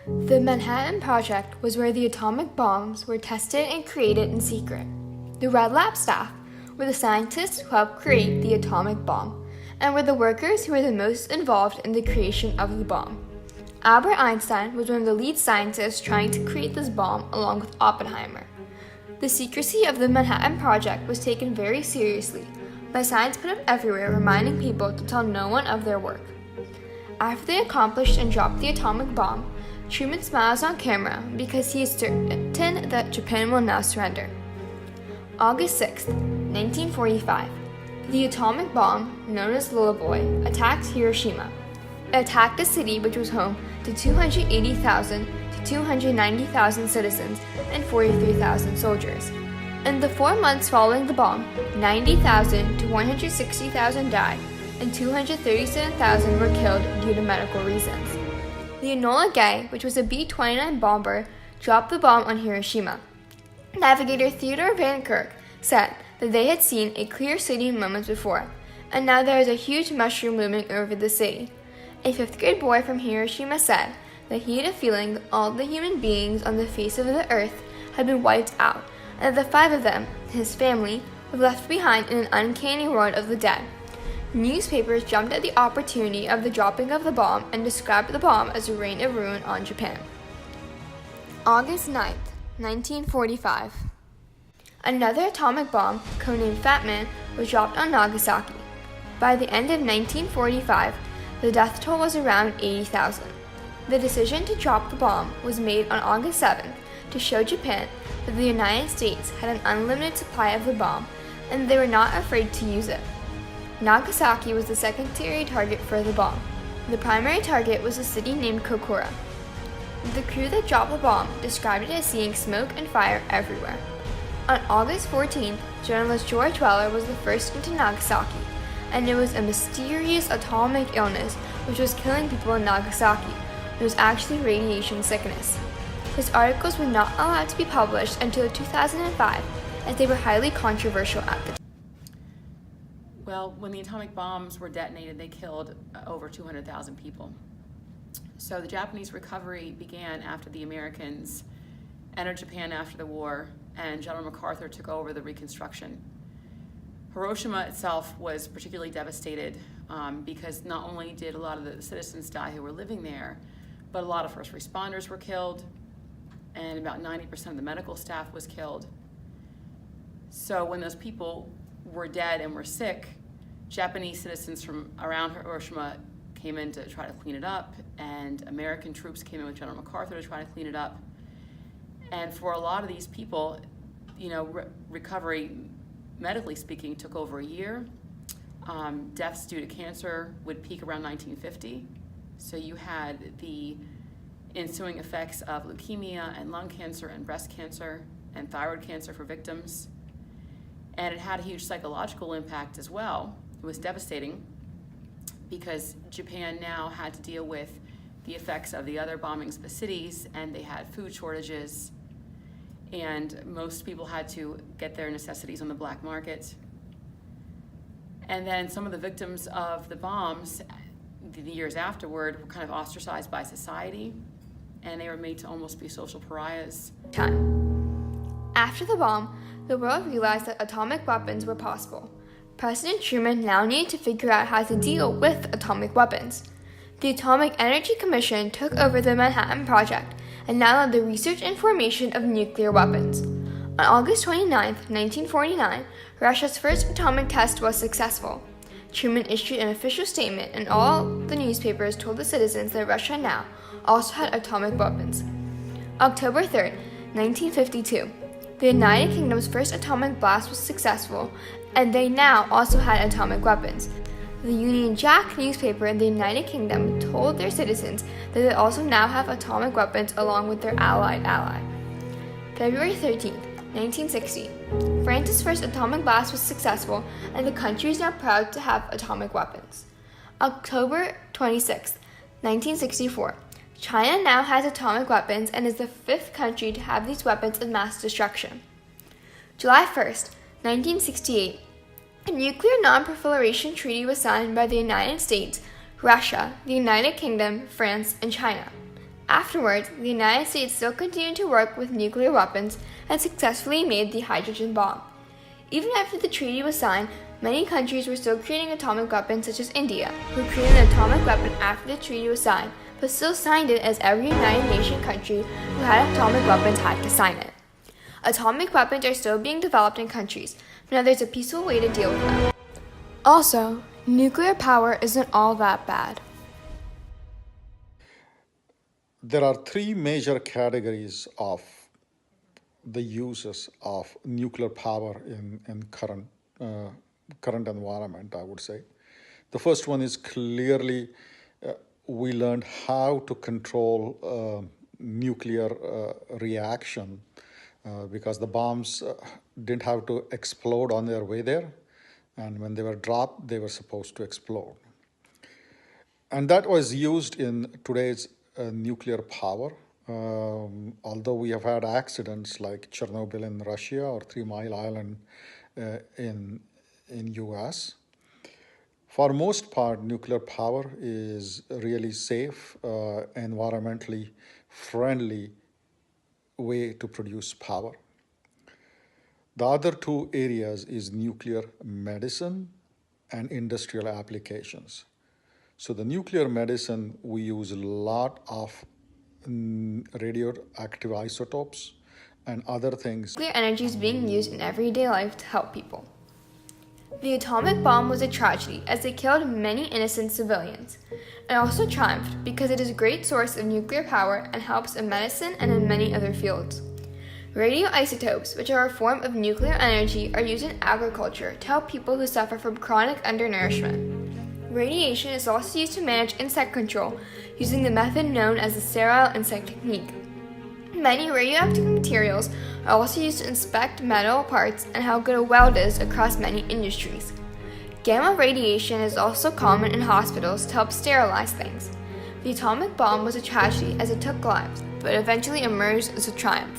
The Manhattan Project was where the atomic bombs were tested and created in secret. The Red Lab staff were the scientists who helped create the atomic bomb and were the workers who were the most involved in the creation of the bomb. Albert Einstein was one of the lead scientists trying to create this bomb along with Oppenheimer. The secrecy of the Manhattan Project was taken very seriously by signs put up everywhere reminding people to tell no one of their work. After they accomplished and dropped the atomic bomb, Truman smiles on camera because he is certain that Japan will now surrender. August 6, 1945, the atomic bomb, known as Little Boy, attacks Hiroshima. It attacked a city which was home to 280,000 to 290,000 citizens and 43,000 soldiers. In the 4 months following the bomb, 90,000 to 160,000 died, and 237,000 were killed due to medical reasons. The Enola Gay, which was a B-29 bomber, dropped the bomb on Hiroshima. Navigator Theodore Van Kirk said that they had seen a clear city moments before, and now there is a huge mushroom looming over the city. A 5th grade boy from Hiroshima said that he had a feeling that all the human beings on the face of the earth had been wiped out, and that the 5 of them, his family, were left behind in an uncanny world of the dead. Newspapers jumped at the opportunity of the dropping of the bomb and described the bomb as a rain of ruin on Japan. August 9, 1945. Another atomic bomb, codenamed Fat Man, was dropped on Nagasaki. By the end of 1945, the death toll was around 80,000. The decision to drop the bomb was made on August 7th to show Japan that the United States had an unlimited supply of the bomb and they were not afraid to use it. Nagasaki was the secondary target for the bomb. The primary target was a city named Kokura. The crew that dropped the bomb described it as seeing smoke and fire everywhere. On August 14th, journalist George Weller was the first into Nagasaki, and it was a mysterious atomic illness which was killing people in Nagasaki. It was actually radiation sickness. His articles were not allowed to be published until 2005, as they were highly controversial at the time. Well, when the atomic bombs were detonated, they killed over 200,000 people. So the Japanese recovery began after the Americans entered Japan after the war, and General MacArthur took over the reconstruction. Hiroshima itself was particularly devastated because not only did a lot of the citizens die who were living there, but a lot of first responders were killed, and about 90% of the medical staff was killed. So when those people were dead and were sick, Japanese citizens from around Hiroshima came in to try to clean it up, and American troops came in with General MacArthur to try to clean it up. And for a lot of these people, recovery, medically speaking, took over a year. Deaths due to cancer would peak around 1950. So you had the ensuing effects of leukemia and lung cancer and breast cancer and thyroid cancer for victims. And it had a huge psychological impact as well. It was devastating because Japan now had to deal with the effects of the other bombings of the cities, and they had food shortages, and most people had to get their necessities on the black market. And then some of the victims of the bombs, the years afterward, were kind of ostracized by society, and they were made to almost be social pariahs. After the bomb, the world realized that atomic weapons were possible. President Truman now needed to figure out how to deal with atomic weapons. The Atomic Energy Commission took over the Manhattan Project and now led the research and formation of nuclear weapons. On August 29, 1949, Russia's first atomic test was successful. Truman issued an official statement, and all the newspapers told the citizens that Russia now also had atomic weapons. October 3, 1952. The United Kingdom's first atomic blast was successful, and they now also had atomic weapons. The Union Jack newspaper in the United Kingdom told their citizens that they also now have atomic weapons along with their allied ally. February 13, 1960. France's first atomic blast was successful, and the country is now proud to have atomic weapons. October 26, 1964. China now has atomic weapons and is the 5th country to have these weapons of mass destruction. July 1st, 1968. A nuclear non-proliferation treaty was signed by the United States, Russia, the United Kingdom, France, and China. Afterwards, the United States still continued to work with nuclear weapons and successfully made the hydrogen bomb. Even after the treaty was signed, many countries were still creating atomic weapons, such as India, who created an atomic weapon after the treaty was signed, but still signed it as every United Nations country who had atomic weapons had to sign it. Atomic weapons are still being developed in countries, but now there's a peaceful way to deal with them. Also, nuclear power isn't all that bad. There are three major categories of the uses of nuclear power in current environment, I would say. The first one is clearly we learned how to control nuclear reaction because the bombs didn't have to explode on their way there, and when they were dropped, they were supposed to explode. And that was used in today's nuclear power. Although we have had accidents like Chernobyl in Russia or 3 Mile Island in US, for most part, nuclear power is really safe, environmentally friendly way to produce power. The other two areas is nuclear medicine and industrial applications. So the nuclear medicine, we use a lot of radioactive isotopes and other things. Nuclear energy is being used in everyday life to help people. The atomic bomb was a tragedy as it killed many innocent civilians, and also triumphed because it is a great source of nuclear power and helps in medicine and in many other fields. Radioisotopes, which are a form of nuclear energy, are used in agriculture to help people who suffer from chronic undernourishment. Radiation is also used to manage insect control using the method known as the sterile insect technique. Many radioactive materials are also used to inspect metal parts and how good a weld is across many industries. Gamma radiation is also common in hospitals to help sterilize things. The atomic bomb was a tragedy as it took lives, but eventually emerged as a triumph.